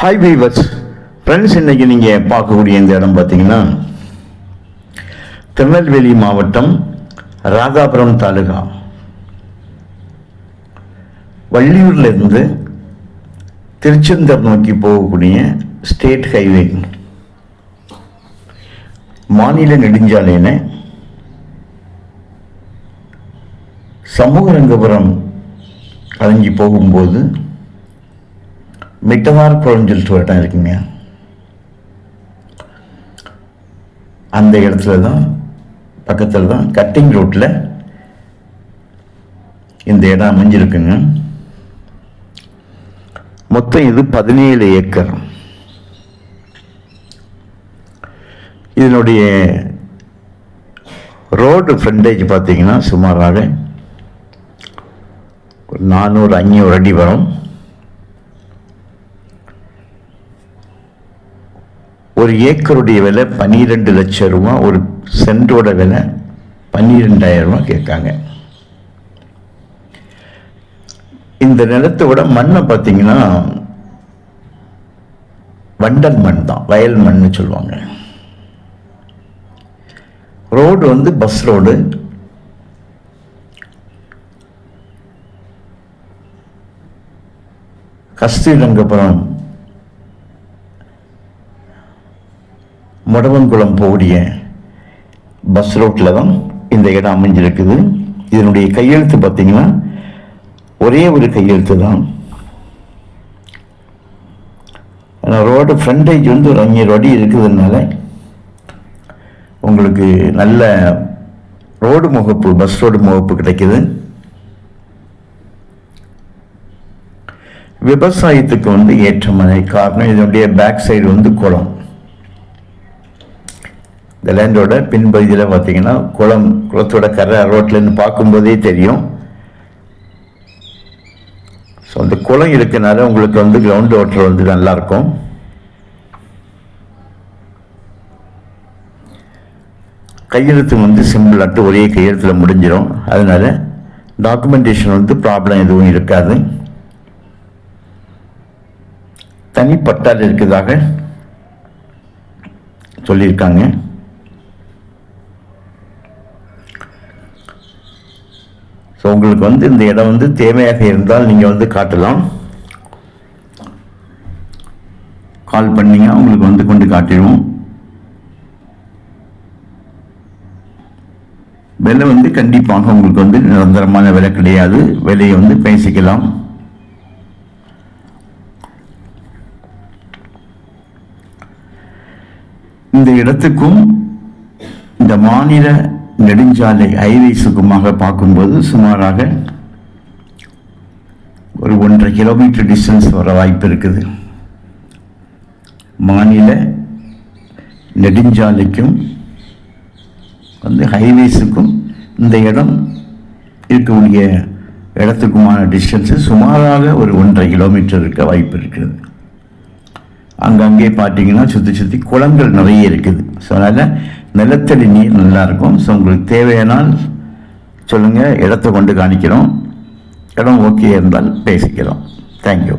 Hi viewers friends, இன்றைக்கி நீங்கள் பார்க்கக்கூடிய இந்த இடம் பார்த்தீங்கன்னா திருநெல்வேலி மாவட்டம் ராதாபுரம் தாலுகா வள்ளியூர்லேருந்து திருச்செந்தூர் நோக்கி போகக்கூடிய ஸ்டேட் ஹைவே மாநில நெடுஞ்சாலையின சமூகரங்கபுரம் அடைஞ்சி போகும்போது மிட்டவார் குளம்னு சொல்லிட்டு ஒரு இடம் இருக்குங்க. அந்த இடத்துல தான் பக்கத்தில் தான் கட்டிங் ரோட்டில் இந்த இடம் அமைஞ்சிருக்குங்க. மொத்தம் இது 17 ஏக்கர். இதனுடைய ரோடு ஃப்ரண்டேஜ் பார்த்தீங்கன்னா சுமாராக 400-500 அடி வரும். ஒரு ஏக்கருடைய விலை 12 லட்சம் ரூபா, ஒரு சென்டோட விலை 12,000 ரூபா கேட்காங்க. இந்த நிலத்தோட மண்ணை பார்த்தீங்கன்னா வண்டல் மண் தான், வயல் மண்ணு சொல்லுவாங்க. ரோடு வந்து பஸ் ரோடு. கஸ்தூரிரங்கபுரம் மொடவன்குளம் போகக்கூடிய பஸ் ரோட்டில் தான் இந்த இடம் அமைஞ்சிருக்குது. இதனுடைய கையெழுத்து பார்த்தீங்கன்னா ஒரே ஒரு கையெழுத்து தான். ஆனால் ரோடு ஃப்ரண்டேஜ் வந்து ஒரு 500 அடி இருக்குதுனால உங்களுக்கு நல்ல ரோடு முகப்பு, பஸ் ரோடு முகப்பு கிடைக்குது. விவசாயத்துக்கு வந்து ஏற்ற மாதிரி. காரணம் இதனுடைய பேக் சைடு வந்து குளம். இந்த லேண்டோட பின்பகுதியில் பார்த்தீங்கன்னா குளத்தோட கரை ரோட்லேருந்து பார்க்கும்போதே தெரியும். ஸோ அந்த குளம் இருக்கனால உங்களுக்கு வந்து கிரவுண்ட் வாட்டர் வந்து நல்லாயிருக்கும். கையெழுத்து வந்து சிம்பிளாட்டு ஒரே கையெழுத்தில் முடிஞ்சிடும். அதனால டாக்குமெண்டேஷன் வந்து ப்ராப்ளம் எதுவும் இருக்காது. தனிப்பட்டால் இருக்கிறதாக சொல்லியிருக்காங்க. ஸோ உங்களுக்கு வந்து இந்த இடம் வந்து தேவையாக இருந்தால் நீங்கள் வந்து காட்டலாம். கால் பண்ணிங்க, உங்களுக்கு வந்து கொண்டு காட்டிடுவோம். விலை வந்து கண்டிப்பாக உங்களுக்கு வந்து நிரந்தரமான விலை கிடையாது. விலையை வந்து பேசிக்கலாம். இந்த இடத்துக்கும் இந்த மாநில நெடுஞ்சாலை ஹைவேஸுக்குமாக பார்க்கும்போது சுமாராக ஒரு 1.5 கிலோமீட்டர் டிஸ்டன்ஸ் வர வாய்ப்பு இருக்குது. மாநில நெடுஞ்சாலைக்கும் வந்து ஹைவேஸுக்கும் இந்த இடம் இருக்கக்கூடிய இடத்துக்குமான டிஸ்டன்ஸு சுமாராக ஒரு 1.5 கிலோமீட்டர் இருக்க வாய்ப்பு இருக்குது. அங்கங்கே பார்த்தீங்கன்னா சுற்றி குளங்கள் நிறைய இருக்குது. ஸோ அதனால் நிலத்தடி நீர் நல்லாயிருக்கும். ஸோ உங்களுக்கு தேவையானால் சொல்லுங்கள், இடத்த கொண்டு காணிக்கிறோம். இடம் ஓகே இருந்தால் பேசிக்கிறோம். தேங்க்யூ.